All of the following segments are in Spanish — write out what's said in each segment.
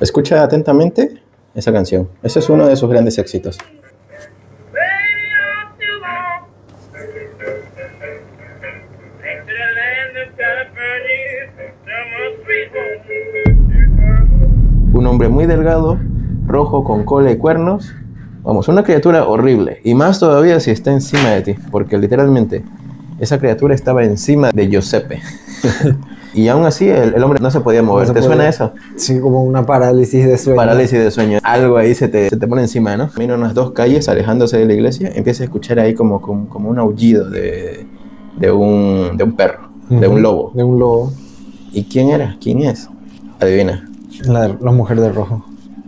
Escucha atentamente esa canción. Ese es uno de sus grandes éxitos. Un hombre muy delgado, rojo, con cola y cuernos. Vamos, una criatura horrible. Y más todavía si está encima de ti. Porque literalmente esa criatura estaba encima de Giuseppe. Y aún así el hombre no se podía mover. ¿Te suena eso? Sí, como una parálisis de sueño. Parálisis de sueño. Algo ahí se te pone encima, ¿no? Camina unas 2 calles alejándose de la iglesia. Empieza a escuchar ahí como un aullido de un perro. De un lobo. De un lobo. ¿Y quién era? ¿Quién es? Adivina. La mujer de rojo.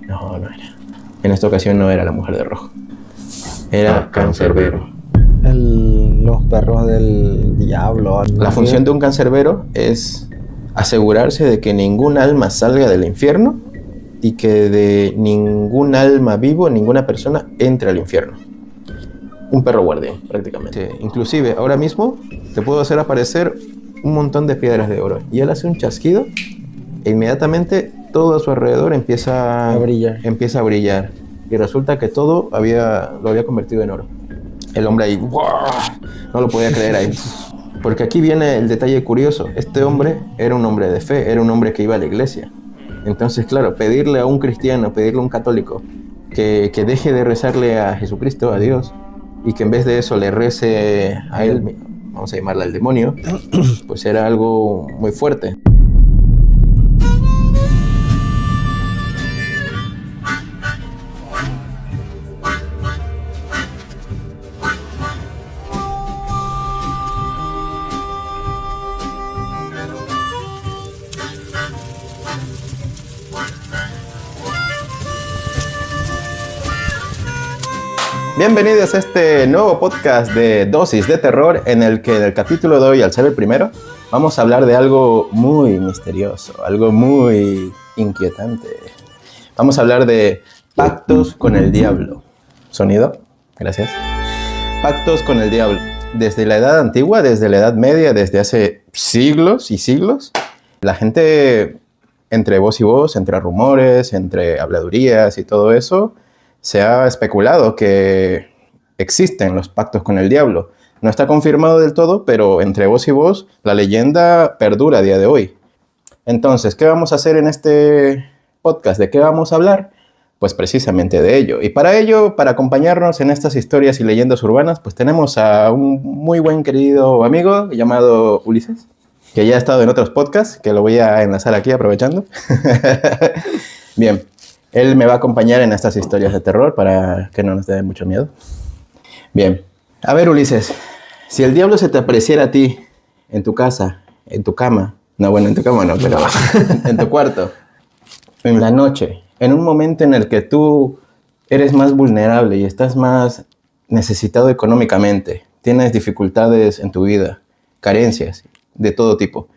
No era. En esta ocasión no era la mujer de rojo. Era Cancerbero. Los perros del diablo. La función de un cancerbero es asegurarse de que ningún alma salga del infierno y que de ningún alma vivo, ninguna persona entre al infierno. Un perro guardián, prácticamente. Sí, inclusive, ahora mismo te puedo hacer aparecer un montón de piedras de oro. Y él hace un chasquido e inmediatamente todo a su alrededor empieza a brillar. Y resulta que todo lo había convertido en oro. El hombre ahí, ¡wow! No lo podía creer ahí. Porque aquí viene el detalle curioso. Este hombre era un hombre de fe, era un hombre que iba a la iglesia. Entonces, claro, pedirle a un cristiano, pedirle a un católico que deje de rezarle a Jesucristo, a Dios, y que en vez de eso le rece a él, vamos a llamarle al demonio, pues era algo muy fuerte. Bienvenidos a este nuevo podcast de Dosis de Terror, en el que en el capítulo de hoy, al ser el primero, vamos a hablar de algo muy misterioso, algo muy inquietante. Vamos a hablar de pactos con el diablo. ¿Sonido? Gracias. Pactos con el diablo. Desde la edad antigua, desde la edad media, desde hace siglos y siglos, la gente, entre voz y voz, entre rumores, entre habladurías y todo eso, se ha especulado que existen los pactos con el diablo. No está confirmado del todo, pero entre voz y voz, la leyenda perdura a día de hoy. Entonces, ¿qué vamos a hacer en este podcast? ¿De qué vamos a hablar? Pues precisamente de ello. Y para ello, para acompañarnos en estas historias y leyendas urbanas, pues tenemos a un muy buen querido amigo llamado Ulises, que ya ha estado en otros podcasts, que lo voy a enlazar aquí aprovechando. Bien. Él me va a acompañar en estas historias de terror para que no nos dé mucho miedo. Bien. A ver, Ulises, si el diablo se te apareciera a ti en tu casa, en tu cama, no, bueno, en tu cama no, pero en tu cuarto, en la noche, en un momento en el que tú eres más vulnerable y estás más necesitado económicamente, tienes dificultades en tu vida, carencias de todo tipo,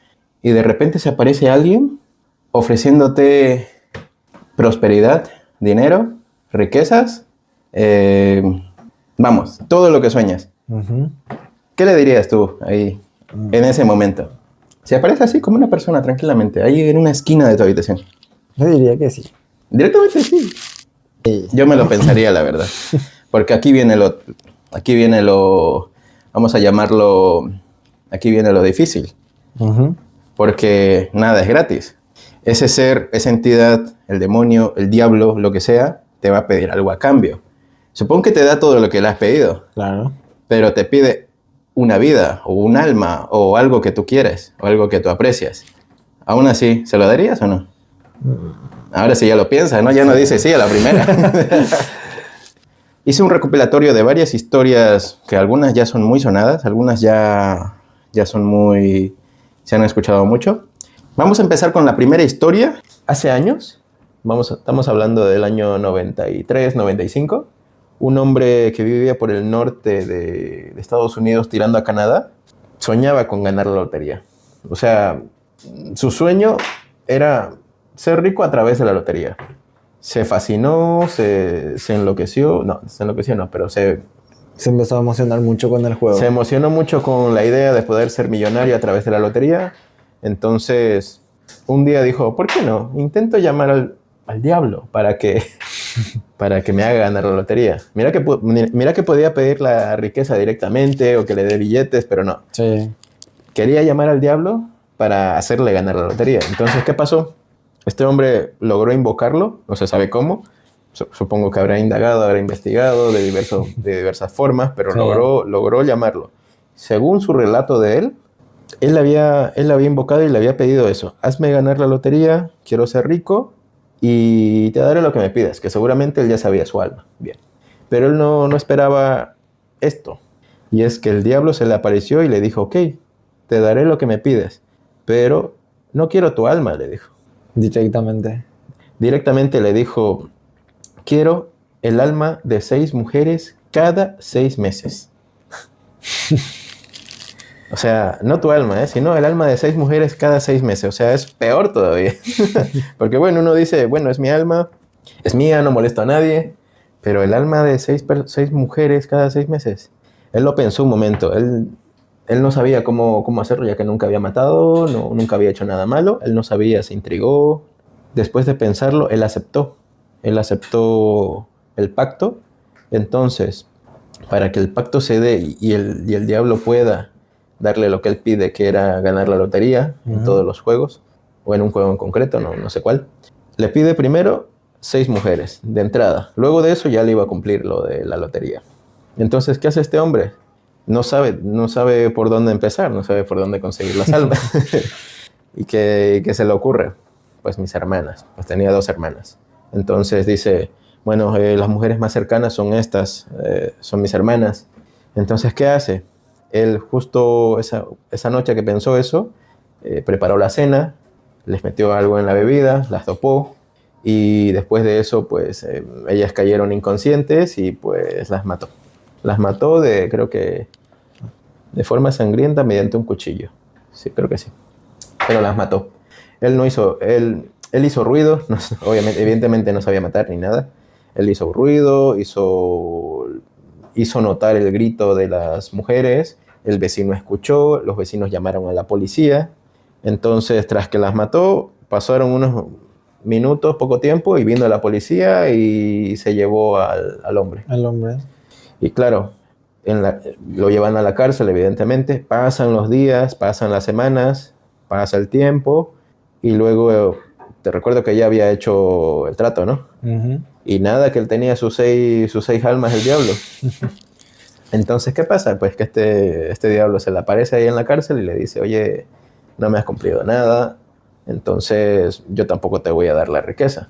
y de repente se aparece alguien ofreciéndote prosperidad, dinero, riquezas, vamos, todo lo que sueñas. Uh-huh. ¿Qué le dirías tú ahí, en ese momento? Se aparece así como una persona tranquilamente, ahí en una esquina de tu habitación. Yo diría que sí. Directamente sí. Yo me lo pensaría, la verdad. Porque aquí viene lo, vamos a llamarlo, aquí viene lo difícil. Uh-huh. Porque nada es gratis. Ese ser, esa entidad, el demonio, el diablo, lo que sea, te va a pedir algo a cambio. Supongo que te da todo lo que le has pedido. Claro. Pero te pide una vida, o un alma, o algo que tú quieres, o algo que tú aprecias. Aún así, ¿se lo darías o no? Ahora sí ya lo piensas, ¿no? Ya no dice sí a la primera. Hice un recopilatorio de varias historias que algunas ya son muy sonadas, algunas ya son muy... se han escuchado mucho. Vamos a empezar con la primera historia. Hace años, estamos hablando del año 93, 95, un hombre que vivía por el norte de Estados Unidos tirando a Canadá, soñaba con ganar la lotería. O sea, su sueño era ser rico a través de la lotería. Se fascinó, se enloqueció, pero se empezó a emocionar mucho con el juego. Se emocionó mucho con la idea de poder ser millonario a través de la lotería. Entonces, un día dijo, ¿por qué no? Intento llamar al diablo para que me haga ganar la lotería. Mira que podía pedir la riqueza directamente o que le dé billetes, pero no. Sí. Quería llamar al diablo para hacerle ganar la lotería. Entonces, ¿qué pasó? Este hombre logró invocarlo, no se sabe cómo. Supongo que habrá indagado, habrá investigado de diversas formas, pero Sí. logró llamarlo. Según su relato de él había invocado y le había pedido eso. Hazme ganar la lotería, quiero ser rico y te daré lo que me pidas, que seguramente él ya sabía su alma. Bien. Pero él no esperaba esto. Y es que el diablo se le apareció y le dijo, ok, te daré lo que me pides, pero no quiero tu alma, le dijo. Directamente. Directamente le dijo, quiero el alma de 6 mujeres cada 6 meses. O sea, no tu alma, sino el alma de 6 mujeres cada 6 meses. O sea, es peor todavía. Porque bueno, uno dice, bueno, es mi alma, es mía, no molesto a nadie. Pero el alma de 6 mujeres cada 6 meses. Él lo pensó un momento. Él no sabía cómo hacerlo, ya que nunca había matado, nunca había hecho nada malo. Él no sabía, se intrigó. Después de pensarlo, él aceptó. Él aceptó el pacto. Entonces, para que el pacto se dé y el diablo pueda darle lo que él pide, que era ganar la lotería en todos los juegos, o en un juego en concreto, no sé cuál, le pide primero 6 mujeres de entrada. Luego de eso ya le iba a cumplir lo de la lotería. Entonces, ¿qué hace este hombre? No sabe por dónde empezar, no sabe por dónde conseguir las almas. ¿Y qué se le ocurre? Pues mis hermanas. Pues tenía 2 hermanas. Entonces dice, bueno, las mujeres más cercanas son estas, son mis hermanas. Entonces, ¿qué hace? Él justo esa noche que pensó eso, preparó la cena, les metió algo en la bebida, las dopó, y después de eso, pues, ellas cayeron inconscientes y pues las mató. Las mató creo que de forma sangrienta mediante un cuchillo. Sí, creo que sí. Pero las mató. Él hizo ruido, obviamente, evidentemente no sabía matar ni nada. Él hizo ruido, hizo notar el grito de las mujeres, el vecino escuchó, los vecinos llamaron a la policía. Entonces, tras que las mató, pasaron unos minutos, poco tiempo, y vino la policía y se llevó al hombre. Al hombre. Y claro, lo llevan a la cárcel, evidentemente. Pasan los días, pasan las semanas, pasa el tiempo, y luego te recuerdo que ya había hecho el trato, ¿no? Uh-huh. Y nada, que él tenía sus seis almas del diablo. Entonces, ¿qué pasa? Pues que este diablo se le aparece ahí en la cárcel y le dice, oye, no me has cumplido nada, entonces yo tampoco te voy a dar la riqueza.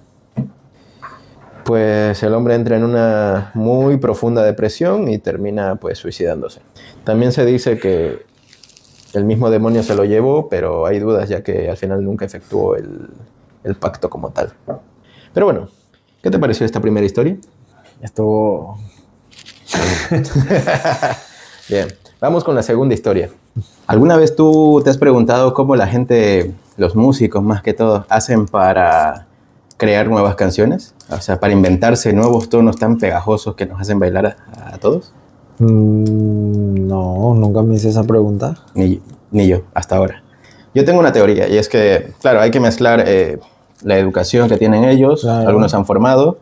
Pues el hombre entra en una muy profunda depresión y termina pues suicidándose. También se dice que el mismo demonio se lo llevó, pero hay dudas ya que al final nunca efectuó el pacto como tal. Pero bueno, ¿qué te pareció esta primera historia? Estuvo... Bien, vamos con la segunda historia. ¿Alguna vez tú te has preguntado cómo la gente, los músicos más que todo, hacen para crear nuevas canciones? O sea, para inventarse nuevos tonos tan pegajosos que nos hacen bailar a todos. No, nunca me hice esa pregunta. Ni yo, hasta ahora. Yo tengo una teoría, y es que, claro, hay que mezclar la educación que tienen ellos, claro. Algunos han formado,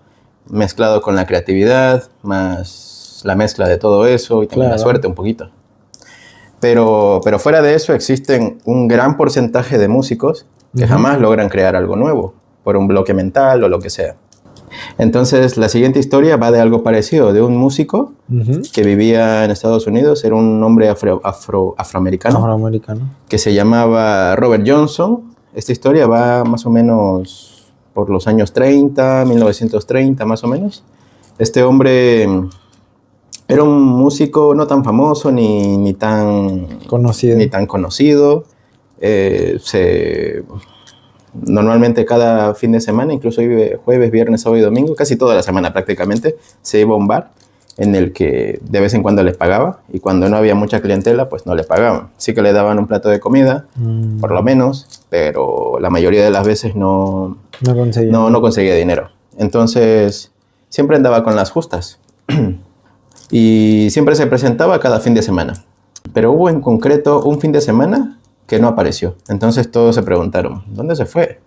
mezclado con la creatividad, más la mezcla de todo eso, y también la suerte un poquito. Pero fuera de eso, existen un gran porcentaje de músicos que jamás logran crear algo nuevo, por un bloque mental o lo que sea. Entonces, la siguiente historia va de algo parecido, de un músico que vivía en Estados Unidos, era un hombre afroamericano, que se llamaba Robert Johnson. Esta historia va más o menos por los años 30, 1930 más o menos. Este hombre era un músico no tan famoso ni tan conocido. Normalmente cada fin de semana, incluso jueves, viernes, sábado y domingo, casi toda la semana prácticamente, se iba a un bar en el que de vez en cuando les pagaba, y cuando no había mucha clientela, pues no le pagaban. Sí que le daban un plato de comida, por lo menos, pero la mayoría de las veces no conseguía dinero. Entonces, siempre andaba con las justas. Y siempre se presentaba cada fin de semana. Pero hubo en concreto un fin de semana que no apareció. Entonces todos se preguntaron, ¿dónde se fue?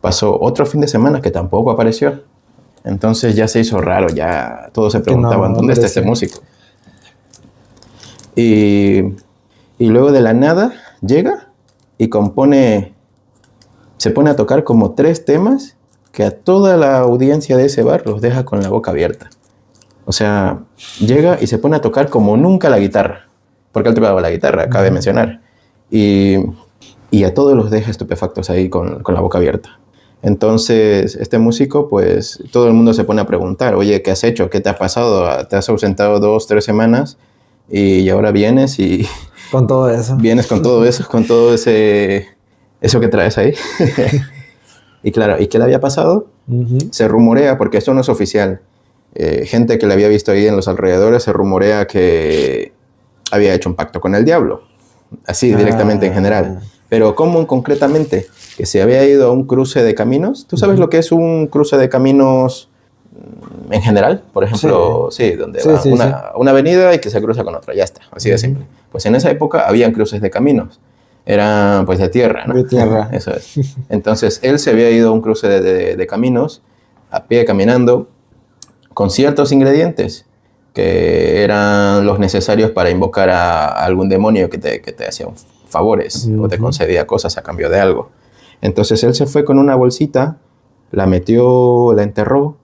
Pasó otro fin de semana que tampoco apareció. Entonces ya se hizo raro, ya todos se preguntaban, ¿dónde está este músico? Y luego de la nada llega y se pone a tocar como 3 temas que a toda la audiencia de ese bar los deja con la boca abierta. O sea, llega y se pone a tocar como nunca la guitarra, porque él tocaba la guitarra, cabe mencionar. Y a todos los deja estupefactos ahí con la boca abierta. Entonces, este músico, pues, todo el mundo se pone a preguntar, oye, ¿qué has hecho? ¿Qué te ha pasado? ¿Te has ausentado 2, 3 semanas? Y ahora vienes y... Con todo eso. Vienes con todo eso, con todo eso que traes ahí. Y claro, ¿y qué le había pasado? Se rumorea, porque esto no es oficial. Gente que le había visto ahí en los alrededores se rumorea que había hecho un pacto con el diablo. Así, directamente en general. Pero ¿cómo concretamente? Que se había ido a un cruce de caminos. ¿Tú sabes lo que es un cruce de caminos en general? Por ejemplo, donde va una avenida y que se cruza con otra. Ya está, así de simple. Pues en esa época habían cruces de caminos. Eran pues de tierra, ¿no? De tierra. Eso es. Entonces él se había ido a un cruce de caminos, a pie, caminando, con ciertos ingredientes que eran los necesarios para invocar a algún demonio que te hacía favores o te concedía cosas a cambio de algo. Entonces él se fue con una bolsita, la metió, la enterró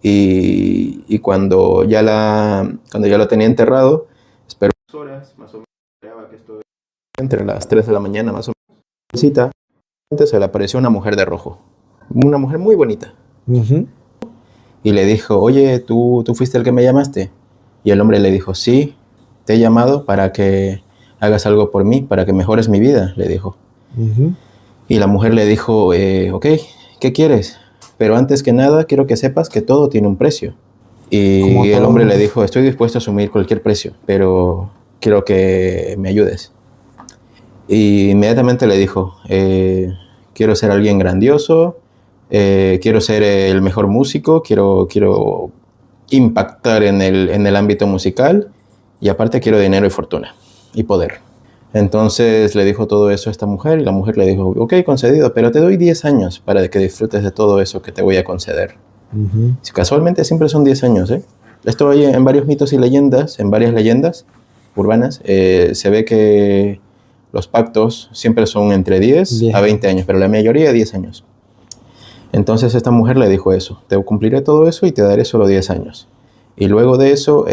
y cuando ya lo tenía enterrado, esperó unas horas, más o menos, esperaba que esto entre las 3 de la mañana más o menos. La bolsita, se le apareció una mujer de rojo, una mujer muy bonita. Y le dijo, oye, ¿tú fuiste el que me llamaste? Y el hombre le dijo, sí, te he llamado para que hagas algo por mí, para que mejores mi vida, le dijo. Y la mujer le dijo, ok, ¿qué quieres? Pero antes que nada, quiero que sepas que todo tiene un precio. Y el hombre le dijo, estoy dispuesto a asumir cualquier precio, pero quiero que me ayudes. Y inmediatamente le dijo, quiero ser alguien grandioso, quiero ser el mejor músico, quiero impactar en el ámbito musical y aparte quiero dinero y fortuna y poder. Entonces le dijo todo eso a esta mujer y la mujer le dijo, ok, concedido, pero te doy 10 años para que disfrutes de todo eso que te voy a conceder. Casualmente siempre son 10 años, ¿eh? Esto hay en varios mitos y leyendas, en varias leyendas urbanas, se ve que los pactos siempre son entre 10 a 20 años, pero la mayoría 10 años. Entonces esta mujer le dijo eso, te cumpliré todo eso y te daré solo 10 años. Y luego de eso,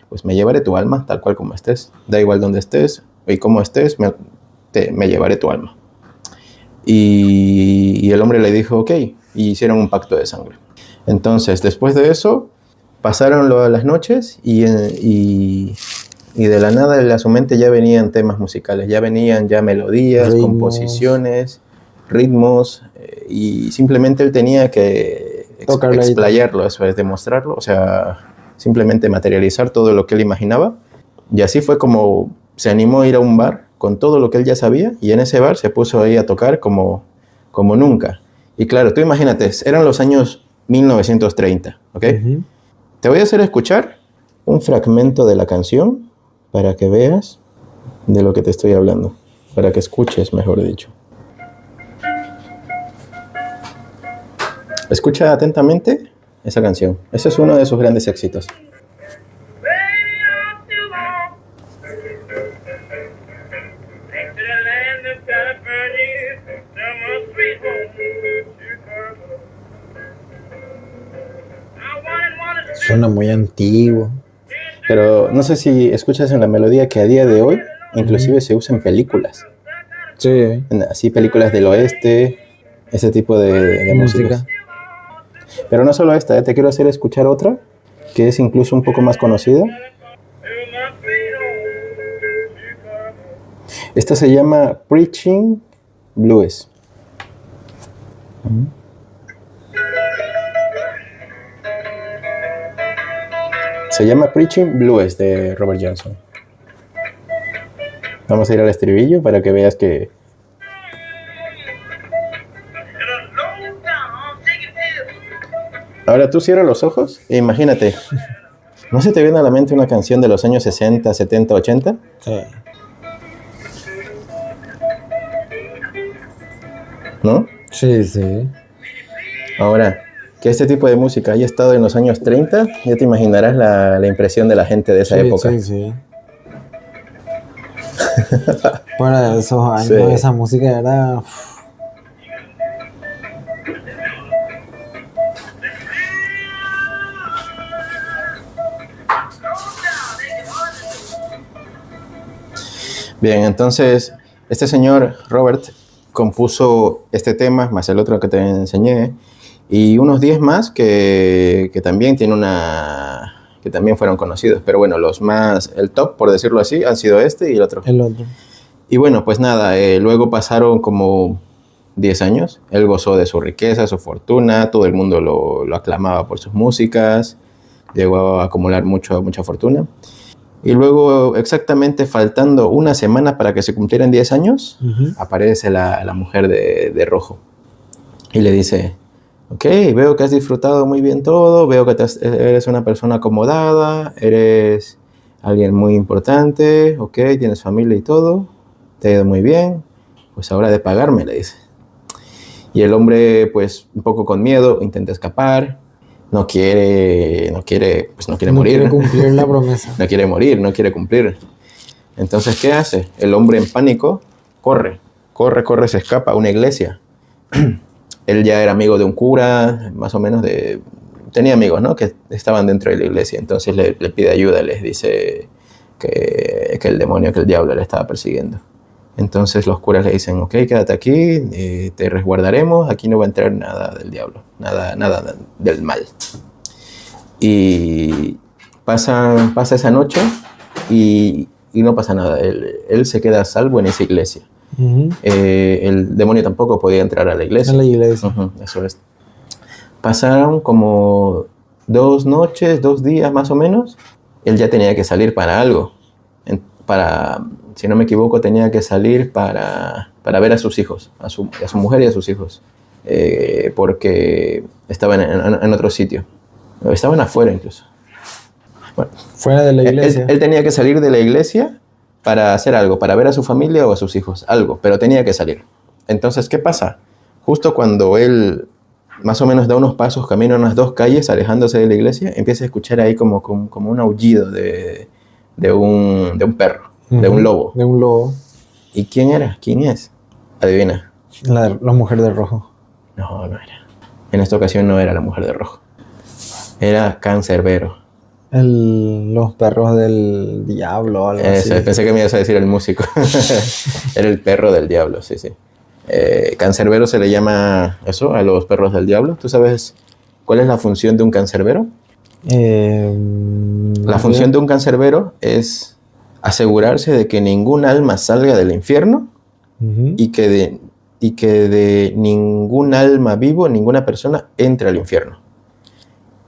pues me llevaré tu alma, tal cual como estés. Da igual donde estés y cómo estés, me llevaré tu alma. Y el hombre le dijo, ok, y hicieron un pacto de sangre. Entonces, después de eso, pasaron las noches y de la nada a su mente ya venían temas musicales, ya venían ya melodías, composiciones, ritmos, y simplemente él tenía que explayarlo, eso es, demostrarlo, o sea, simplemente materializar todo lo que él imaginaba. Y así fue como se animó a ir a un bar con todo lo que él ya sabía, y en ese bar se puso ahí a tocar como nunca. Y claro, tú imagínate, eran los años 1930, ¿ok? Te voy a hacer escuchar un fragmento de la canción para que veas de lo que te estoy hablando, para que escuches, mejor dicho. Escucha atentamente esa canción. Ese es uno de sus grandes éxitos. Suena muy antiguo. Pero no sé si escuchas en la melodía que a día de hoy inclusive se usa en películas. Sí. Así películas del oeste, ese tipo de música. Pero no solo esta, te quiero hacer escuchar otra que es incluso un poco más conocida. Esta se llama Preaching Blues. Se llama Preaching Blues de Robert Johnson. Vamos a ir al estribillo para que veas que... Ahora tú cierra los ojos e imagínate. ¿No se te viene a la mente una canción de los años 60, 70, 80? Sí. ¿No? Sí, sí. Ahora, que este tipo de música haya estado en los años 30, ya te imaginarás la impresión de la gente de esa época. Sí, sí. Para esos años, Sí. esa música era... Bien, entonces, este señor Robert compuso este tema, más el otro que te enseñé, y unos 10 más que también tiene que también fueron conocidos, pero bueno, los más, el top, por decirlo así, han sido este y el otro. El otro. Y bueno, pues nada, luego pasaron como 10 años, él gozó de su riqueza, su fortuna, todo el mundo lo aclamaba por sus músicas, llegó a acumular mucha fortuna. Y luego, exactamente faltando una semana para que se cumplieran 10 años, aparece la mujer de rojo y le dice: ok, veo que has disfrutado muy bien todo, veo que eres una persona acomodada, eres alguien muy importante, ok, tienes familia y todo, te ha ido muy bien, pues ahora de pagarme, le dice. Y el hombre, pues un poco con miedo, intenta escapar, no quiere morir. No quiere cumplir la promesa. No quiere morir, no quiere cumplir. Entonces, ¿qué hace? El hombre en pánico corre, se escapa a una iglesia. Él ya era amigo de un cura, más o menos tenía amigos, ¿no?, que estaban dentro de la iglesia. Entonces le pide ayuda, les dice que el demonio, que el diablo le estaba persiguiendo. Entonces los curas le dicen: ok, quédate aquí, te resguardaremos, aquí no va a entrar nada del diablo, nada del mal. Y pasa esa noche y no pasa nada, él se queda a salvo en esa iglesia. El demonio tampoco podía entrar a la iglesia. En la iglesia. Eso es. Pasaron como 2 noches, 2 días más o menos. Él ya tenía que salir para algo. Si no me equivoco, tenía que salir para ver a sus hijos, a su mujer y a sus hijos, porque estaban en otro sitio. Estaban afuera incluso. Bueno, fuera de la iglesia. Él tenía que salir de la iglesia para hacer algo, para ver a su familia o a sus hijos, algo, pero tenía que salir. Entonces, ¿qué pasa? Justo cuando él más o menos da unos pasos, camina unas 2 calles alejándose de la iglesia, empieza a escuchar ahí como un aullido de un perro, de un lobo. De un lobo. ¿Y quién era? ¿Quién es? Adivina. La mujer de rojo. No era. En esta ocasión no era la mujer de rojo. Era Cancerbero. Los perros del diablo o algo así. Pensé que me ibas a decir el músico. Era el perro del diablo, sí. Cancerbero se le llama eso a los perros del diablo. ¿Tú sabes cuál es la función de un cancerbero? La función de un cancerbero es asegurarse de que ningún alma salga del infierno y que de ningún alma vivo, ninguna persona entre al infierno.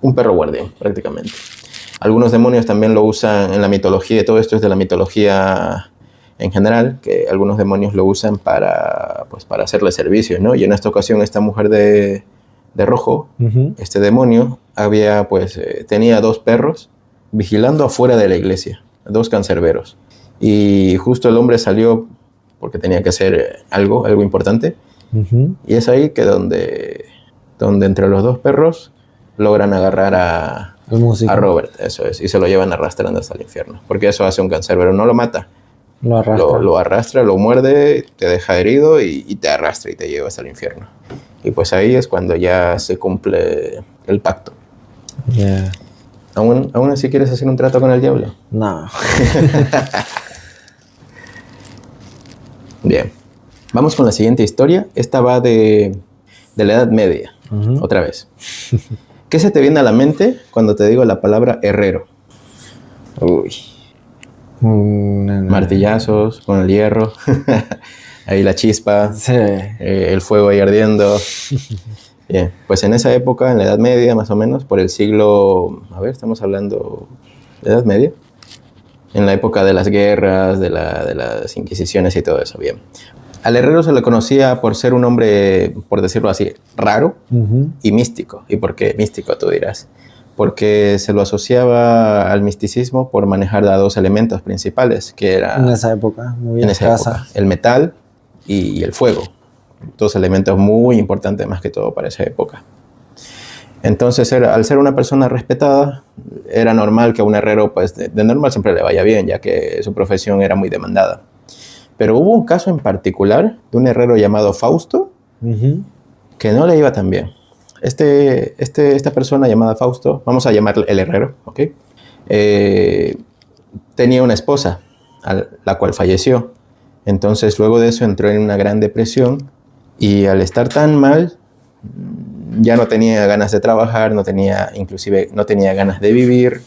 Un perro guardián, prácticamente. Algunos demonios también lo usan en la mitología, todo esto es de la mitología en general, que algunos demonios lo usan para hacerle servicio, ¿no? Y en esta ocasión esta mujer de rojo, este demonio, tenía 2 perros vigilando afuera de la iglesia, 2 cancerberos. Y justo el hombre salió porque tenía que hacer algo importante, y es ahí que donde entre los 2 perros logran agarrar a Robert, eso es, y se lo llevan arrastrando hasta el infierno, porque eso hace un cancerbero, no lo mata, lo arrastra, lo muerde, te deja herido y te arrastra y te lleva hasta el infierno. Y pues ahí es cuando ya se cumple el pacto. Yeah. ¿Aún así quieres hacer un trato con el diablo? No. Bien, vamos con la siguiente historia. Esta va de la Edad Media, otra vez. ¿Qué se te viene a la mente cuando te digo la palabra herrero? Uy. Martillazos con el hierro. Ahí la chispa. Sí. El fuego ahí ardiendo. Bien, pues en esa época, en la Edad Media más o menos, por el siglo... estamos hablando de Edad Media. En la época de las guerras, de las inquisiciones y todo eso, bien. Al herrero se le conocía por ser un hombre, por decirlo así, raro y místico. ¿Y por qué místico, tú dirás? Porque se lo asociaba al misticismo por manejar a 2 elementos principales, que era... En esa época, muy escasa. El metal y el fuego. 2 elementos muy importantes más que todo para esa época. Entonces, al ser una persona respetada, era normal que a un herrero, pues de normal siempre le vaya bien, ya que su profesión era muy demandada. Pero hubo un caso en particular de un herrero llamado Fausto, que no le iba tan bien. Esta persona llamada Fausto, vamos a llamarle el herrero, ¿ok? Tenía una esposa, la cual falleció. Entonces, luego de eso entró en una gran depresión y al estar tan mal, ya no tenía ganas de trabajar, inclusive no tenía ganas de vivir.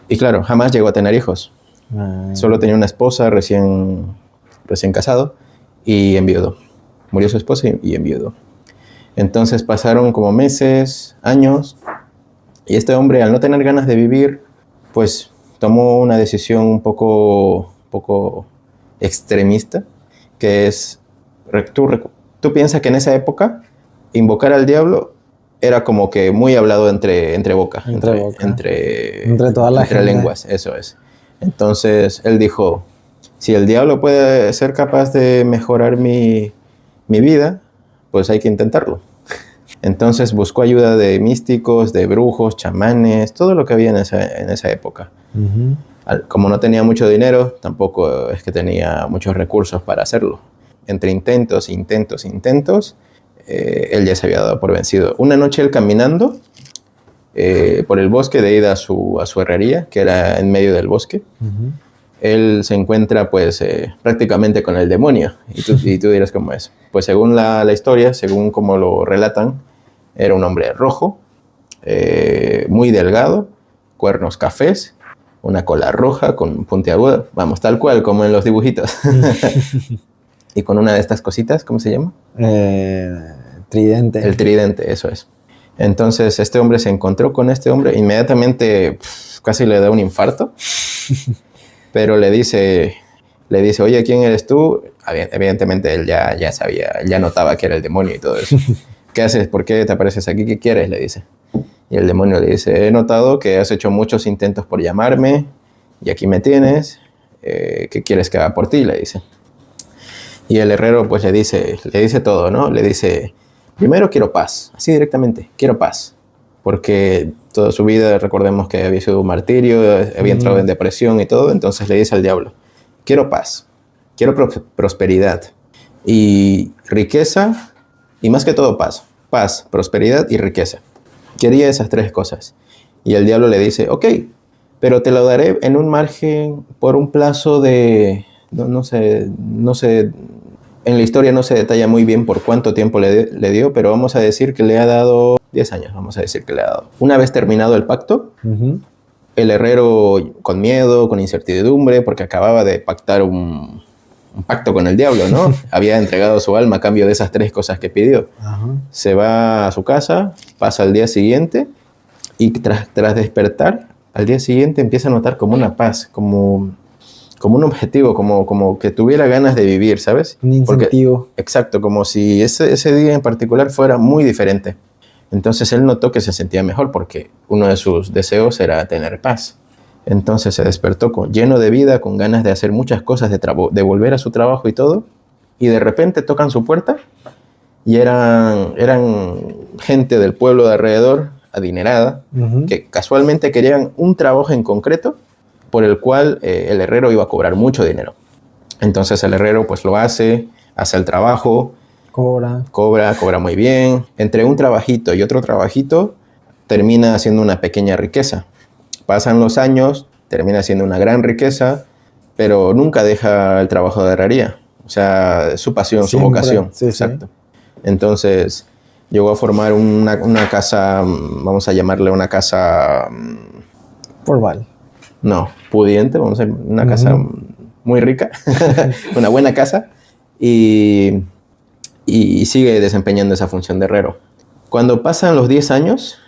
Y claro, jamás llegó a tener hijos. Solo tenía una esposa recién casado y enviudó. Murió su esposa y enviudó. Entonces pasaron como meses, años, y este hombre, al no tener ganas de vivir, pues tomó una decisión un poco extremista, que es, tú piensas que en esa época invocar al diablo era como que muy hablado entre toda la gente. lenguas, eso es. Entonces él dijo, si el diablo puede ser capaz de mejorar mi vida, pues hay que intentarlo. Entonces buscó ayuda de místicos, de brujos, chamanes, todo lo que había en esa época. Como no tenía mucho dinero, tampoco es que tenía muchos recursos para hacerlo. Entre intentos, él ya se había dado por vencido. Una noche él caminando por el bosque de ida a su herrería, que era en medio del bosque, él se encuentra pues prácticamente con el demonio. Y tú dirás cómo es. Pues según la historia, según como lo relatan, era un hombre rojo, muy delgado, cuernos cafés, una cola roja con puntiaguda, vamos, tal cual como en los dibujitos. Y con una de estas cositas, ¿cómo se llama? Tridente. El tridente, eso es. Entonces este hombre se encontró con este hombre, inmediatamente casi le da un infarto, pero le dice, oye, ¿quién eres tú? Evidentemente él ya sabía, él ya notaba que era el demonio y todo eso. ¿Qué haces? ¿Por qué te apareces aquí? ¿Qué quieres? Le dice. Y el demonio le dice, he notado que has hecho muchos intentos por llamarme y aquí me tienes. ¿Qué quieres que haga por ti? Le dice. Y el herrero pues le dice todo, ¿no? Le dice, primero quiero paz, así directamente, quiero paz. Porque toda su vida, recordemos que había sido un martirio, había entrado en depresión y todo, entonces le dice al diablo, quiero paz, quiero prosperidad y riqueza, y más que todo paz, prosperidad y riqueza. Quería esas tres cosas. Y el diablo le dice, ok, pero te lo daré en un margen por un plazo de, no sé, en la historia no se detalla muy bien por cuánto tiempo le dio, pero vamos a decir que le ha dado 10 años, vamos a decir que le ha dado. Una vez terminado el pacto, el herrero con miedo, con incertidumbre, porque acababa de pactar un pacto con el diablo, ¿no? Había entregado su alma a cambio de esas tres cosas que pidió. Se va a su casa, pasa al día siguiente y tras despertar, al día siguiente empieza a notar como una paz, como un objetivo, como que tuviera ganas de vivir, ¿sabes? Un incentivo. Exacto, como si ese día en particular fuera muy diferente. Entonces él notó que se sentía mejor porque uno de sus deseos era tener paz. Entonces se despertó lleno de vida, con ganas de hacer muchas cosas, de volver a su trabajo y todo. Y de repente tocan su puerta y eran gente del pueblo de alrededor, adinerada, que casualmente querían un trabajo en concreto por el cual el herrero iba a cobrar mucho dinero. Entonces el herrero pues lo hace el trabajo, cobra muy bien. Entre un trabajito y otro trabajito termina haciendo una pequeña riqueza. Pasan los años, termina haciendo una gran riqueza, pero nunca deja el trabajo de herrería. O sea, su pasión, siempre, su vocación. Sí, exacto. Sí. Entonces llegó a formar una casa, vamos a llamarle una casa... formal. No, pudiente, vamos a decir, una casa muy rica, una buena casa, y sigue desempeñando esa función de herrero. Cuando pasan los 10 años,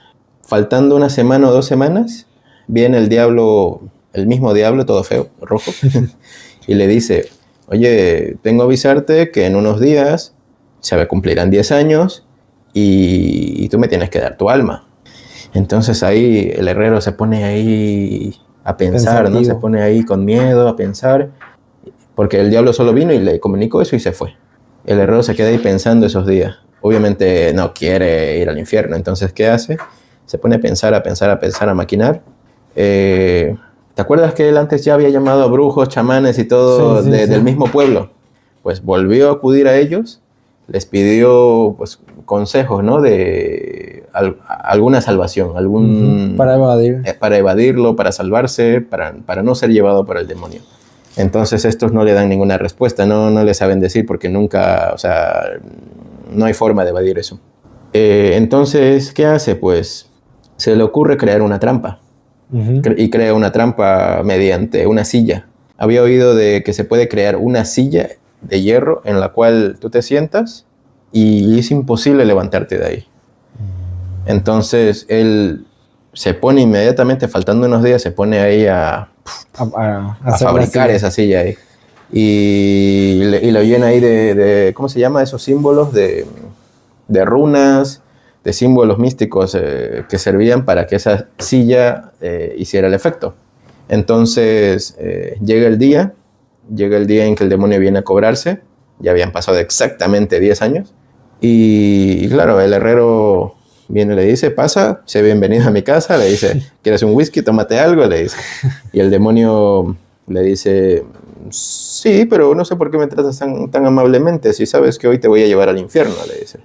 faltando una semana o 2 semanas, viene el mismo diablo, todo feo, rojo, y le dice, oye, tengo que avisarte que en unos días se cumplirán 10 años y tú me tienes que dar tu alma. Entonces ahí el herrero se pone ahí a pensar, ¿no? Se pone ahí con miedo a pensar, porque el diablo solo vino y le comunicó eso y se fue. El herrero se queda ahí pensando esos días. obviamente no quiere ir al infierno. Entonces, ¿qué hace? Se pone a pensar, a maquinar. ¿Te acuerdas que él antes ya había llamado a brujos, chamanes y todo Sí, sí. del mismo pueblo? Pues volvió a acudir a ellos, les pidió pues, consejos, ¿no? De alguna salvación, para evadirlo, para salvarse, para no ser llevado por el demonio. Entonces estos no le dan ninguna respuesta, no le saben decir porque nunca, o sea, no hay forma de evadir eso. Entonces, ¿qué hace? Pues se le ocurre crear una trampa. Y crea una trampa mediante una silla. Había oído de que se puede crear una silla de hierro en la cual tú te sientas y es imposible levantarte de ahí. Entonces él se pone inmediatamente, faltando unos días, se pone ahí a fabricar esa silla ahí. Y lo llena ahí de ¿cómo se llama? Esos símbolos de runas, de símbolos místicos que servían para que esa silla hiciera el efecto. Entonces llega el día en que el demonio viene a cobrarse. Ya habían pasado exactamente 10 años. Y claro, el herrero viene y le dice, pasa, sé bienvenido a mi casa. Le dice, ¿quieres un whisky? Tómate algo, le dice. Y el demonio le dice, sí, pero no sé por qué me tratas tan amablemente, si sabes que hoy te voy a llevar al infierno, le dice.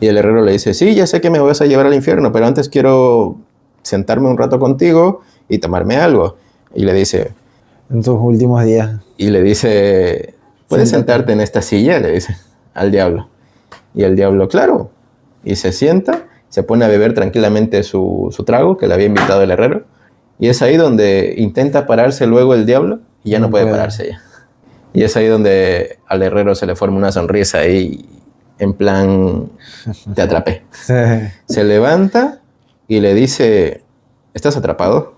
Y el herrero le dice, sí, ya sé que me vas a llevar al infierno, pero antes quiero sentarme un rato contigo y tomarme algo. Y le dice... En tus últimos días. Y le dice, ¿puedes sentarte en esta silla? Le dice al diablo. Y el diablo, claro. Y se sienta, se pone a beber tranquilamente su trago que le había invitado el herrero. Y es ahí donde intenta pararse luego el diablo y ya no puede pararse ya. Y es ahí donde al herrero se le forma una sonrisa y... en plan, te atrapé. Se levanta y le dice, ¿estás atrapado?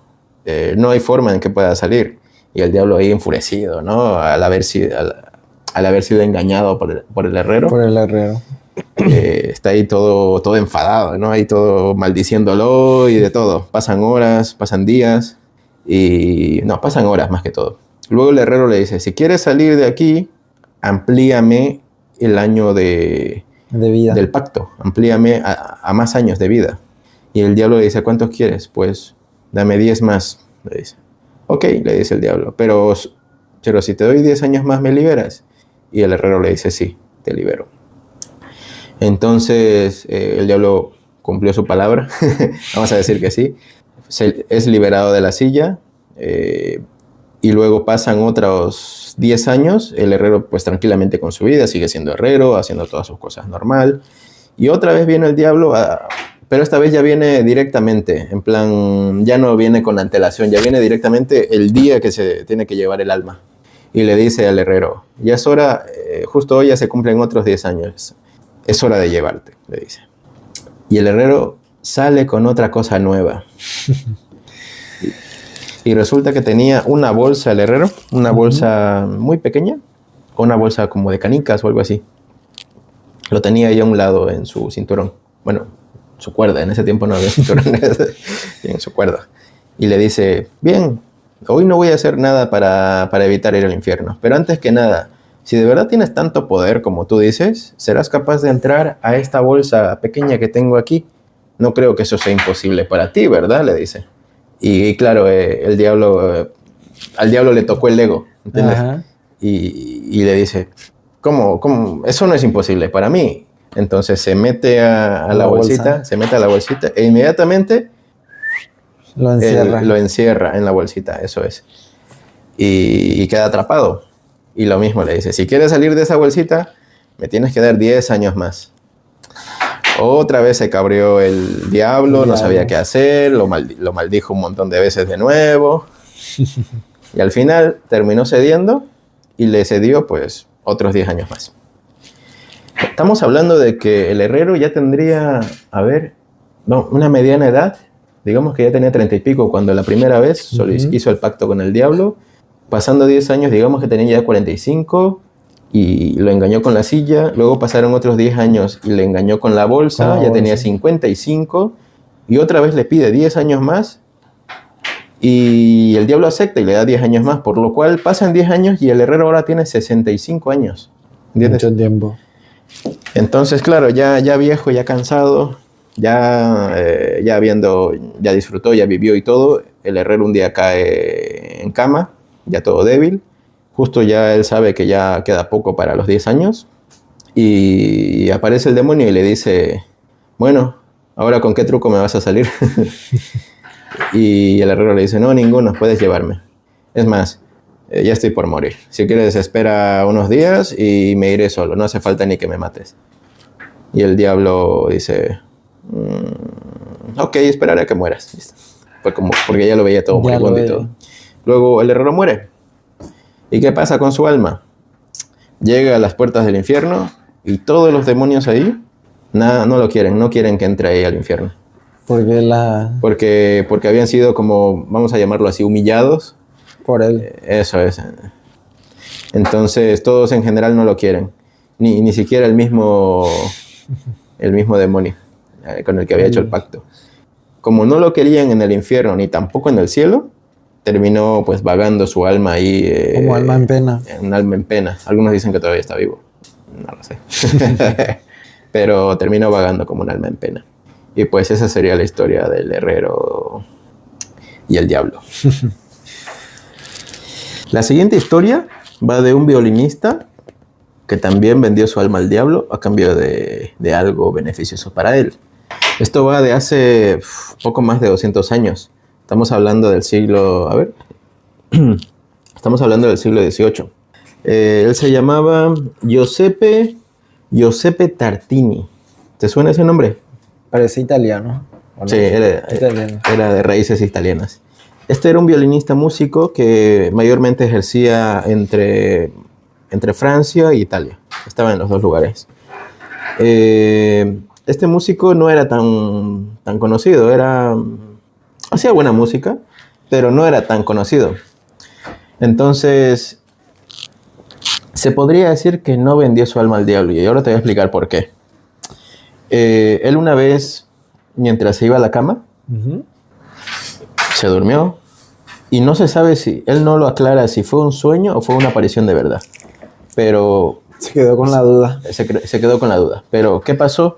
No hay forma en que puedas salir. Y el diablo ahí enfurecido, ¿no? Al haber sido engañado por el herrero. Por el herrero. Está ahí todo enfadado, ¿no? Ahí todo maldiciéndolo y de todo. Pasan horas, pasan días y... no, pasan horas más que todo. Luego el herrero le dice, si quieres salir de aquí, amplíame el año de vida del pacto, amplíame a más años de vida. Y el diablo le dice, ¿cuántos quieres? Pues dame 10 más, le dice. Ok, le dice el diablo, pero si te doy 10 años más, ¿me liberas? Y el herrero le dice, sí, te libero. Entonces el diablo cumplió su palabra, vamos a decir que sí, es liberado de la silla. Y luego pasan otros 10 años, el herrero pues tranquilamente con su vida, sigue siendo herrero, haciendo todas sus cosas normal. Y otra vez viene el diablo, pero esta vez ya viene directamente, en plan, ya no viene con antelación, ya viene directamente el día que se tiene que llevar el alma. Y le dice al herrero, ya es hora, justo hoy ya se cumplen otros 10 años, es hora de llevarte, le dice. Y el herrero sale con otra cosa nueva. Y resulta que tenía una bolsa el herrero, una bolsa muy pequeña, o una bolsa como de canicas o algo así. Lo tenía ahí a un lado en su cinturón. Bueno, su cuerda, en ese tiempo no había cinturón, en su cuerda. Y le dice, bien, hoy no voy a hacer nada para evitar ir al infierno. Pero antes que nada, si de verdad tienes tanto poder como tú dices, ¿serás capaz de entrar a esta bolsa pequeña que tengo aquí? No creo que eso sea imposible para ti, ¿verdad? Le dice. Y claro, al diablo le tocó el ego, ¿entiendes? Y le dice, ¿cómo? Eso no es imposible para mí. Entonces se mete a la bolsita, e inmediatamente lo encierra en la bolsita, eso es. Y queda atrapado. Y lo mismo le dice, si quieres salir de esa bolsita, me tienes que dar 10 años más. Otra vez se cabreó el diablo, no sabía qué hacer, lo maldijo un montón de veces de nuevo. Y al final terminó cediendo y le cedió pues otros 10 años más. Estamos hablando de que el herrero ya tendría, una mediana edad. Digamos que ya tenía 30 y pico cuando la primera vez hizo el pacto con el diablo. Pasando 10 años, digamos que tenía ya 45 y lo engañó con la silla. Luego pasaron otros 10 años y le engañó con la bolsa, ya tenía 55 y otra vez le pide 10 años más y el diablo acepta y le da 10 años más, por lo cual pasan 10 años y el herrero ahora tiene 65 años. ¿Entiendes? Mucho tiempo. Entonces, claro, ya viejo, ya cansado, ya disfrutó, ya vivió y todo, el herrero un día cae en cama, ya todo débil. Justo ya él sabe que ya queda poco para los 10 años. Y aparece el demonio y le dice, bueno, ¿ahora con qué truco me vas a salir? Y el herrero le dice, no, ninguno, puedes llevarme. Es más, ya estoy por morir. Si quieres, espera unos días y me iré solo. No hace falta ni que me mates. Y el diablo dice, ok, esperaré a que mueras. Listo. Fue como, porque ya lo veía todo moribundo y todo. Luego el herrero muere. ¿Y qué pasa con su alma? Llega a las puertas del infierno y todos los demonios ahí no lo quieren, no quieren que entre ahí al infierno. Porque habían sido como, vamos a llamarlo así, humillados. Por él. Eso es. Entonces todos en general no lo quieren. Ni siquiera el mismo demonio con el que había hecho el pacto. Como no lo querían en el infierno ni tampoco en el cielo, terminó pues vagando su alma ahí. Como alma en pena. Un alma en pena. Algunos dicen que todavía está vivo. No lo sé. Pero terminó vagando como un alma en pena. Y pues esa sería la historia del herrero y el diablo. La siguiente historia va de un violinista que también vendió su alma al diablo a cambio de algo beneficioso para él. Esto va de hace poco más de 200 años. Estamos hablando del siglo... Estamos hablando del siglo XVIII. Él se llamaba Giuseppe Tartini. ¿Te suena ese nombre? Parece italiano. Sí, era de raíces italianas. Este era un violinista músico que mayormente ejercía entre Francia e Italia. Estaba en los dos lugares. Este músico no era tan conocido. Hacía buena música, pero no era tan conocido. Entonces, se podría decir que no vendió su alma al diablo. Y ahora te voy a explicar por qué. Él una vez, mientras se iba a la cama, se durmió. Y no se sabe él no lo aclara si fue un sueño o fue una aparición de verdad. Pero... Se quedó con la duda. Se quedó con la duda. Pero, ¿qué pasó?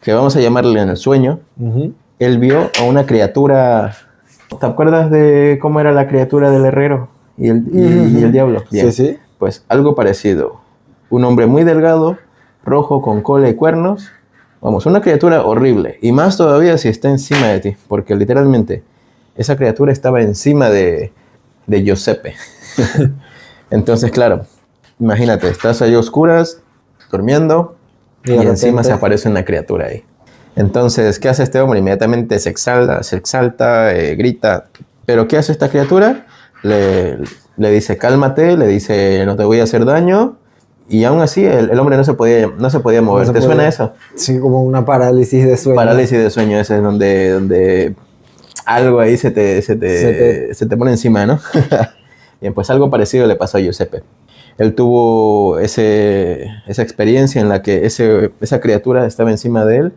Que vamos a llamarle en el sueño. Él vio a una criatura... ¿Te acuerdas de cómo era la criatura del herrero y el diablo? Bien. Sí. Pues algo parecido. Un hombre muy delgado, rojo, con cola y cuernos. Vamos, una criatura horrible. Y más todavía si está encima de ti. Porque literalmente esa criatura estaba encima de Giuseppe. Entonces, claro, imagínate, estás ahí a oscuras, durmiendo, y encima se aparece una criatura ahí. Entonces, ¿qué hace este hombre? Inmediatamente se exalta, grita. ¿Pero qué hace esta criatura? Le dice, cálmate, le dice, no te voy a hacer daño. Y aún así, el hombre no se podía mover. ¿Te suena eso? Sí, como una parálisis de sueño. Parálisis de sueño, ese es donde algo ahí se te pone encima, ¿no? Bien, pues algo parecido le pasó a Giuseppe. Él tuvo esa experiencia en la que esa criatura estaba encima de él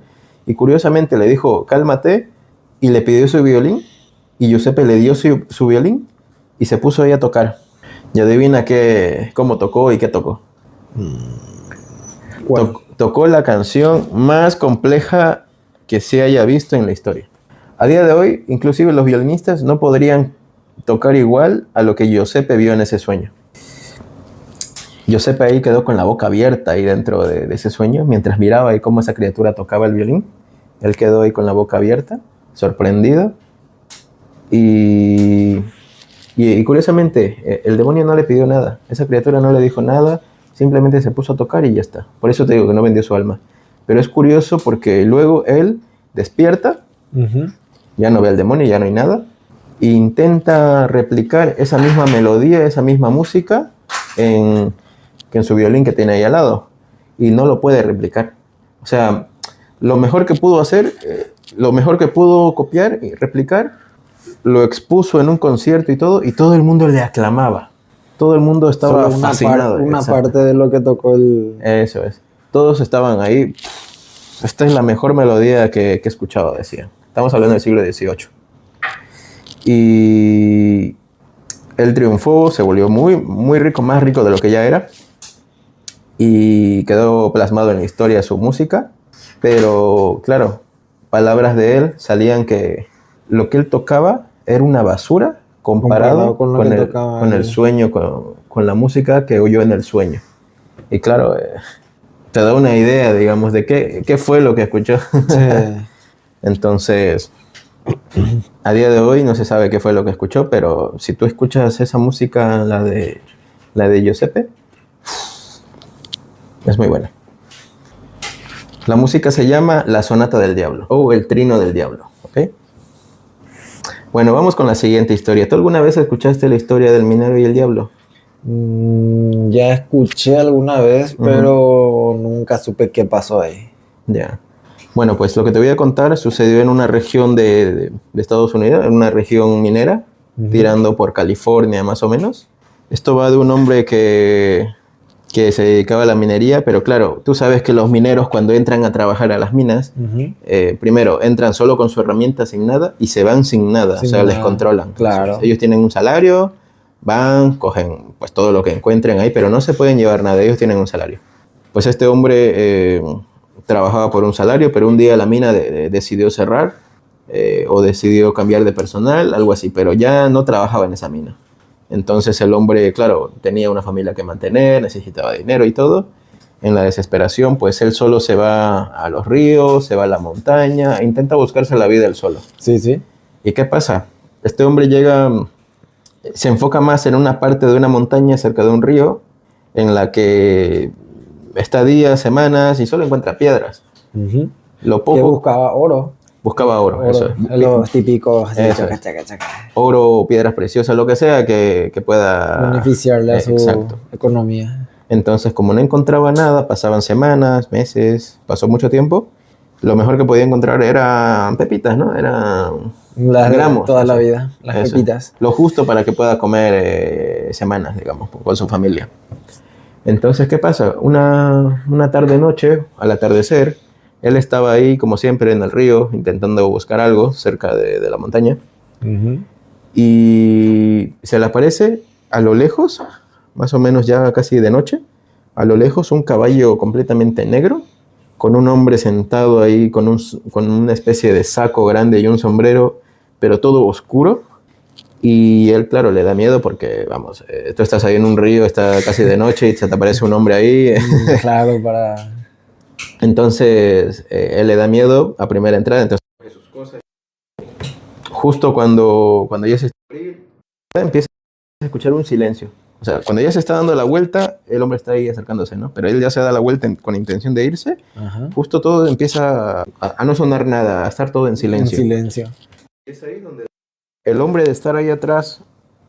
y curiosamente le dijo, cálmate, y le pidió su violín y Giuseppe le dio su violín y se puso ahí a tocar. Y adivina cómo tocó y qué tocó. Tocó la canción más compleja que se haya visto en la historia. A día de hoy, inclusive los violinistas no podrían tocar igual a lo que Giuseppe vio en ese sueño. Giuseppe ahí quedó con la boca abierta ahí dentro de ese sueño, mientras miraba ahí cómo esa criatura tocaba el violín. Él quedó ahí con la boca abierta, sorprendido. Y curiosamente, el demonio no le pidió nada. Esa criatura no le dijo nada, simplemente se puso a tocar y ya está. Por eso te digo que no vendió su alma. Pero es curioso porque luego él despierta, ya no ve al demonio, ya no hay nada, e intenta replicar esa misma melodía, esa misma música en su violín que tiene ahí al lado. Y no lo puede replicar. O sea, lo mejor que pudo hacer, lo mejor que pudo copiar y replicar, lo expuso en un concierto y todo el mundo le aclamaba. Todo el mundo estaba fascinado. Una parte de lo que tocó Eso es. Todos estaban ahí. Esta es la mejor melodía que he escuchado, decían. Estamos hablando del siglo XVIII. Y él triunfó, se volvió muy, muy rico, más rico de lo que ya era. y quedó plasmado en la historia su música, pero claro, palabras de él salían que lo que él tocaba era una basura comparado Comparado con lo que tocaba con el él. sueño, con la música que oyó en el sueño. Y claro, te da una idea, digamos, de qué fue lo que escuchó. Sí. Entonces, a día de hoy no se sabe qué fue lo que escuchó, pero si tú escuchas esa música, la de Giuseppe, es muy buena. La música se llama La Sonata del Diablo o El Trino del Diablo, ¿ok? Bueno, vamos con la siguiente historia. ¿Tú alguna vez escuchaste la historia del minero y el diablo? Ya escuché alguna vez, pero nunca supe qué pasó ahí. Ya. Bueno, pues lo que te voy a contar sucedió en una región de Estados Unidos, en una región minera, tirando por California más o menos. Esto va de un hombre que se dedicaba a la minería, pero claro, tú sabes que los mineros cuando entran a trabajar a las minas, primero entran solo con su herramienta sin nada y se van sin nada, Sin o sea, les nada, controlan. claro. Entonces, ellos tienen un salario, van, cogen pues todo lo que encuentren ahí, pero no se pueden llevar nada, ellos tienen un salario. Pues este hombre trabajaba por un salario, pero un día la mina decidió cerrar o decidió cambiar de personal, algo así, pero ya no trabajaba en esa mina. Entonces el hombre, claro, tenía una familia que mantener, necesitaba dinero y todo. En la desesperación, pues él solo se va a los ríos, se va a la montaña, intenta buscarse la vida él solo. Sí, sí. ¿Y qué pasa? Este hombre llega, se enfoca más en una parte de una montaña cerca de un río, en la que está días, semanas y solo encuentra piedras. Lo Que poco buscaba oro. buscaba oro, eso es. Los típicos así, Eso chaca, es. chaca, chaca. Oro, piedras preciosas, lo que sea que pueda Beneficiarle a su exacto. economía. Entonces, como no encontraba nada, pasaban semanas, meses, pasó mucho tiempo. Lo mejor que podía encontrar eran pepitas, ¿no? Eran Las de gramos. toda la eso. vida, las Eso. pepitas. Lo justo para que pueda comer semanas, digamos, con su familia. Entonces, ¿qué pasa? Una tarde-noche, al atardecer, él estaba ahí, como siempre, en el río, intentando buscar algo cerca de la montaña. Y se le aparece a lo lejos, más o menos ya casi de noche, a lo lejos un caballo completamente negro, con un hombre sentado ahí con una especie de saco grande y un sombrero, pero todo oscuro. Y él, claro, le da miedo porque, vamos, tú estás ahí en un río, está casi de noche y se te aparece un hombre ahí. Claro, para... Entonces, él le da miedo a primera entrada, entonces coge sus cosas. Justo cuando ya se está empieza a escuchar un silencio. O sea, cuando ya se está dando la vuelta, el hombre está ahí acercándose, ¿no? Pero él ya se da la vuelta con intención de irse. Ajá. Justo todo empieza a no sonar nada, a estar todo en silencio. En silencio. Es ahí donde el hombre de estar ahí atrás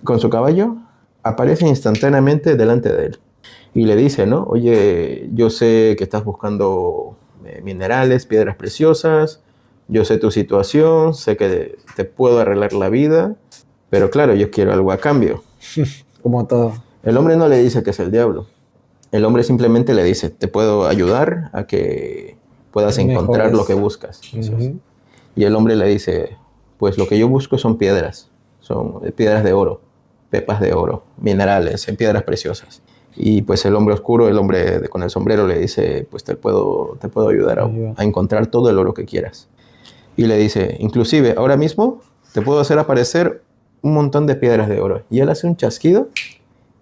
con su caballo aparece instantáneamente delante de él. Y le dice, ¿no? Oye, yo sé que estás buscando minerales, piedras preciosas, yo sé tu situación, sé que te puedo arreglar la vida, pero claro, yo quiero algo a cambio. Como todo. El hombre no le dice que es el diablo. El hombre simplemente le dice, te puedo ayudar a que puedas encontrar lo que buscas. Eso es. Y el hombre le dice, pues lo que yo busco son piedras de oro, pepas de oro, minerales, piedras preciosas. Y pues el hombre oscuro, el hombre con el sombrero le dice, pues te puedo ayudar a encontrar todo el oro que quieras. Y le dice, inclusive ahora mismo te puedo hacer aparecer un montón de piedras de oro. Y él hace un chasquido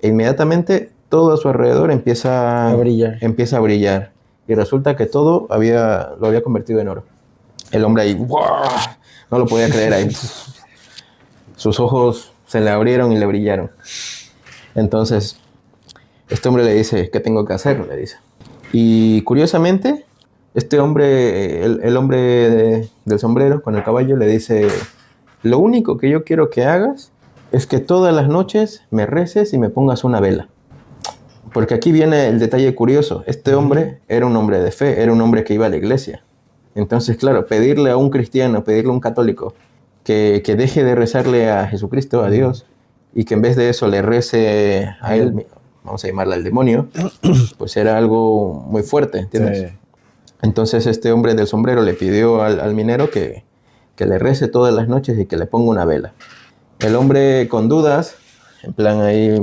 e inmediatamente todo a su alrededor empieza a brillar. Y resulta que todo lo había convertido en oro. El hombre ahí, ¡wow! No lo podía creer ahí. Sus ojos se le abrieron y le brillaron. Entonces, este hombre le dice, ¿qué tengo que hacer? Le dice. Y curiosamente, este hombre, el hombre del sombrero con el caballo le dice, lo único que yo quiero que hagas es que todas las noches me reces y me pongas una vela. Porque aquí viene el detalle curioso. Este hombre era un hombre de fe, era un hombre que iba a la iglesia. Entonces, claro, pedirle a un cristiano, pedirle a un católico que deje de rezarle a Jesucristo, a Dios, y que en vez de eso le rece a él, vamos a llamarle al demonio, pues era algo muy fuerte, ¿entiendes? Sí. Entonces este hombre del sombrero le pidió al minero que le rece todas las noches y que le ponga una vela. El hombre con dudas, en plan ahí,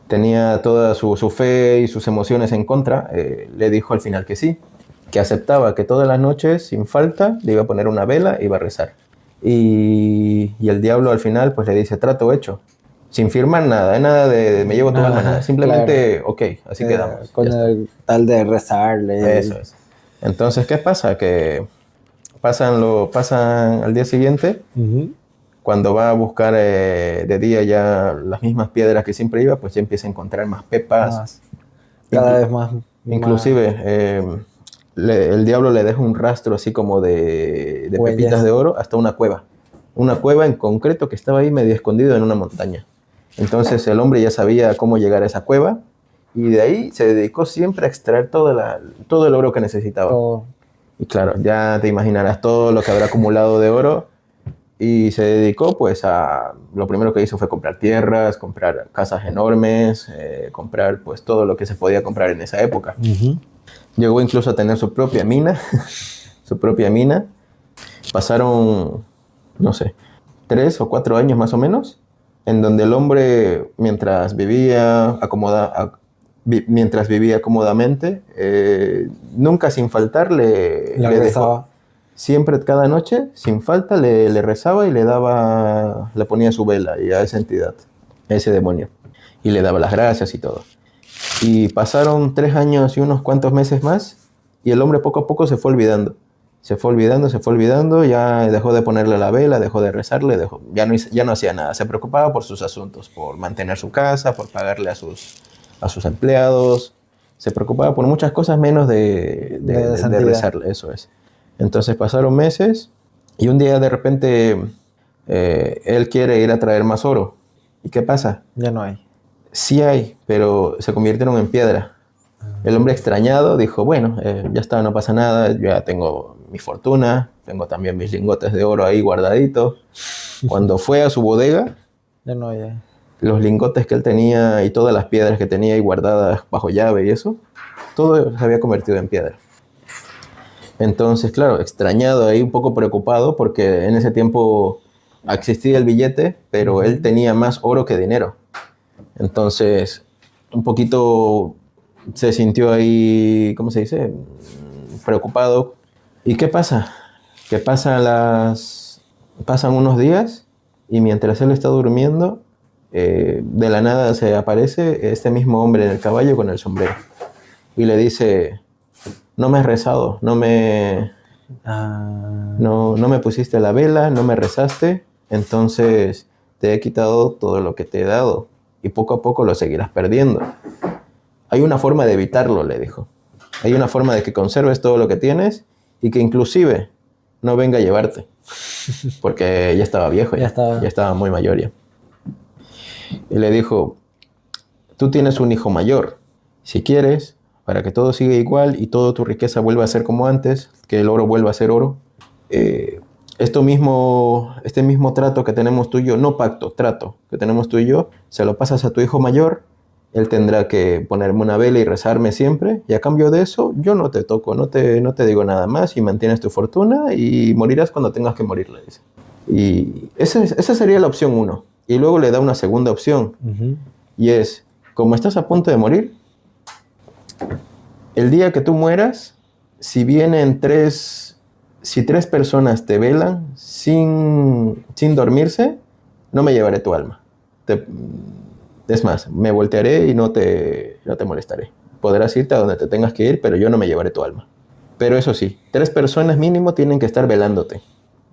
tenía toda su fe y sus emociones en contra, le dijo al final que sí, que aceptaba que todas las noches, sin falta, le iba a poner una vela y iba a rezar. Y el diablo al final pues le dice, trato hecho, sin firmar nada, nada de me llevo tu alma, nada, simplemente, claro. Ok, así quedamos. Con el tal de rezarle. Eso es. Entonces, ¿qué pasa? Que pasan al día siguiente, cuando va a buscar de día ya las mismas piedras que siempre iba, pues ya empieza a encontrar más pepas. Cada vez más. Inclusive, el diablo le deja un rastro así como de pepitas de oro hasta una cueva. Una cueva en concreto que estaba ahí medio escondido en una montaña. Entonces el hombre ya sabía cómo llegar a esa cueva y de ahí se dedicó siempre a extraer todo el oro que necesitaba. Y claro, ya te imaginarás todo lo que habrá acumulado de oro. Y se dedicó pues lo primero que hizo fue comprar tierras, comprar casas enormes, comprar pues todo lo que se podía comprar en esa época. Llegó incluso a tener su propia mina, Pasaron, no sé, 3 o 4 años más o menos, en donde el hombre, mientras vivía cómodamente, nunca sin faltar le dejó. Siempre, cada noche, sin falta, le rezaba y le ponía su vela y a esa entidad, a ese demonio. Y le daba las gracias y todo. Y pasaron 3 años y unos cuantos meses más, y el hombre poco a poco se fue olvidando. Se fue olvidando, ya dejó de ponerle la vela, dejó de rezarle, ya no hacía nada. Se preocupaba por sus asuntos, por mantener su casa, por pagarle a sus empleados. Se preocupaba por muchas cosas menos de rezarle, eso es. Entonces pasaron meses y un día de repente él quiere ir a traer más oro. ¿Y qué pasa? Ya no hay. Sí hay, pero se convirtieron en piedra. El hombre extrañado dijo, bueno, ya está, no pasa nada, yo ya tengo mi fortuna, tengo también mis lingotes de oro ahí guardaditos. Cuando fue a su bodega, ya no hay. Los lingotes que él tenía y todas las piedras que tenía ahí guardadas bajo llave y eso, todo se había convertido en piedra. Entonces, claro, extrañado ahí, un poco preocupado, porque en ese tiempo existía el billete, pero él tenía más oro que dinero. Entonces, un poquito se sintió ahí, ¿cómo se dice? Preocupado. ¿Y qué pasa? Que pasan unos días y mientras él está durmiendo, de la nada se aparece este mismo hombre en el caballo con el sombrero y le dice... No me has rezado, no me pusiste la vela, no me rezaste, entonces te he quitado todo lo que te he dado y poco a poco lo seguirás perdiendo. Hay una forma de evitarlo, le dijo. Hay una forma de que conserves todo lo que tienes y que inclusive no venga a llevarte, porque ya estaba viejo, ya estaba muy mayor ya. Y le dijo, tú tienes un hijo mayor, si quieres... para que todo siga igual y toda tu riqueza vuelva a ser como antes, que el oro vuelva a ser oro. Este mismo trato que tenemos tú y yo, no pacto, trato que tenemos tú y yo, se lo pasas a tu hijo mayor, él tendrá que ponerme una vela y rezarme siempre, y a cambio de eso, yo no te toco, no te digo nada más, y mantienes tu fortuna y morirás cuando tengas que morir, le dice. Y esa sería la opción 1. Y luego le da una segunda opción, y es, como estás a punto de morir, el día que tú mueras, si 3 personas te velan sin dormirse, no me llevaré tu alma. Es más, me voltearé y no te molestaré. Podrás irte a donde te tengas que ir, pero yo no me llevaré tu alma. Pero eso sí, 3 personas mínimo tienen que estar velándote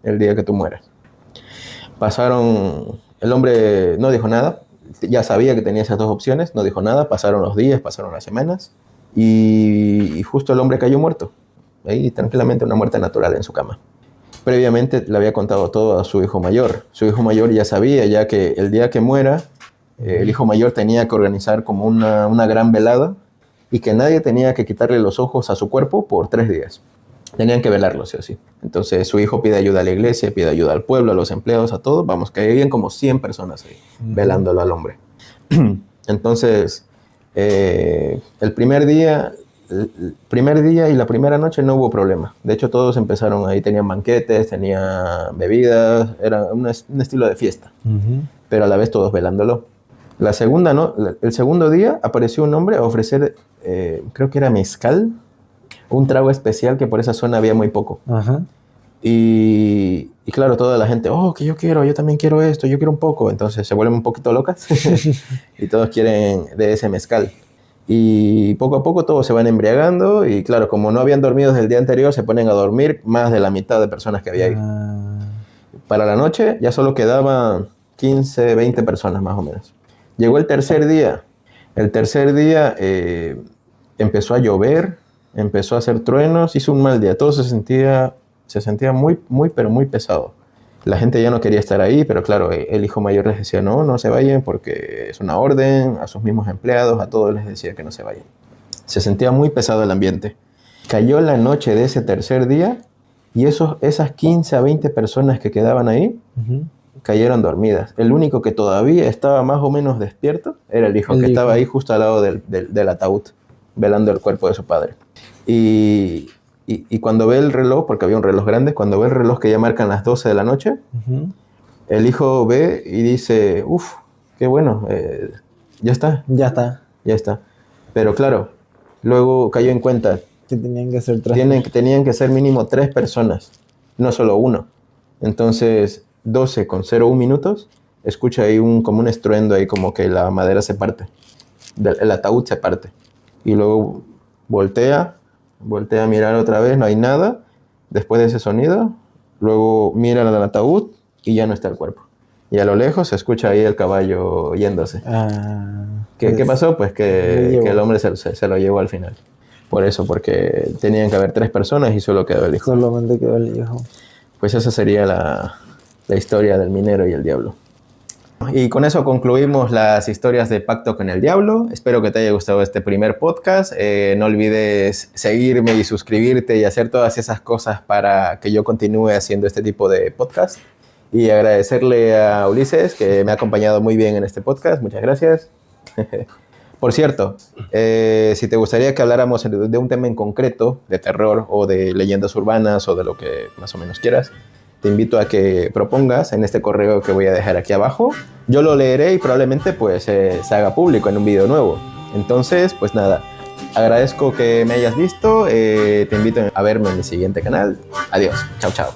el día que tú mueras. El hombre no dijo nada, ya sabía que tenía esas 2 opciones, no dijo nada, pasaron los días, pasaron las semanas. Y justo el hombre cayó muerto, ahí tranquilamente, una muerte natural en su cama. Previamente le había contado todo a su hijo mayor. Su hijo mayor ya sabía ya que el día que muera, el hijo mayor tenía que organizar como una gran velada y que nadie tenía que quitarle los ojos a su cuerpo por 3 días. Tenían que velarlo, sí o sí. Entonces su hijo pide ayuda a la iglesia, pide ayuda al pueblo, a los empleados, a todos. Vamos, que habían como 100 personas ahí, velándolo al hombre. Entonces... el primer día y la primera noche no hubo problema. De hecho, todos empezaron ahí, tenían banquetes, tenían bebidas, era un estilo de fiesta, pero a la vez todos velándolo. La segunda, ¿no? El segundo día apareció un hombre a ofrecer, creo que era mezcal, un trago especial que por esa zona había muy poco. Ajá. Y claro, toda la gente, oh, que yo quiero, yo también quiero esto, yo quiero un poco. Entonces se vuelven un poquito locas y todos quieren de ese mezcal. Y poco a poco todos se van embriagando y claro, como no habían dormido desde el día anterior, se ponen a dormir más de la mitad de personas que había ahí. Para la noche ya solo quedaban 15, 20 personas más o menos. Llegó el tercer día. El tercer día empezó a llover, empezó a hacer truenos, hizo un mal día. Todo se sentía muy, muy, pero muy pesado. La gente ya no quería estar ahí, pero claro, el hijo mayor les decía, no, no se vayan porque es una orden, a sus mismos empleados, a todos les decía que no se vayan. Se sentía muy pesado el ambiente. Cayó la noche de ese tercer día y esas 15 a 20 personas que quedaban ahí cayeron dormidas. El único que todavía estaba más o menos despierto era el hijo, que estaba ahí justo al lado del ataúd, velando el cuerpo de su padre. Y cuando ve el reloj, porque había un reloj grande, cuando ve el reloj que ya marcan las 12 de la noche, el hijo ve y dice, uff, qué bueno, ya está. Ya está. Ya está. Pero claro, luego cayó en cuenta Que tenían que ser 3. tenían que ser mínimo 3 personas, no solo uno. Entonces, 12:01 minutos, escucha ahí como un estruendo ahí, como que la madera se parte, el ataúd se parte. Y luego voltea a mirar otra vez, no hay nada. Después de ese sonido, luego mira al ataúd y ya no está el cuerpo. Y a lo lejos se escucha ahí el caballo yéndose. ¿Qué pasó? Pues que el hombre se lo llevó al final. Por eso, porque tenían que haber 3 personas y solo quedó el hijo. Solamente quedó el hijo. Pues esa sería la historia del minero y el diablo. Y con eso concluimos las historias de Pacto con el Diablo. Espero que te haya gustado este primer podcast. No olvides seguirme y suscribirte y hacer todas esas cosas para que yo continúe haciendo este tipo de podcast. Y agradecerle a Ulises, que me ha acompañado muy bien en este podcast. Muchas gracias. Por cierto, si te gustaría que habláramos de un tema en concreto, de terror o de leyendas urbanas o de lo que más o menos quieras, te invito a que propongas en este correo que voy a dejar aquí abajo. Yo lo leeré y probablemente pues se haga público en un video nuevo. Entonces, pues nada, agradezco que me hayas visto. Te invito a verme en mi siguiente canal. Adiós. Chao, chao.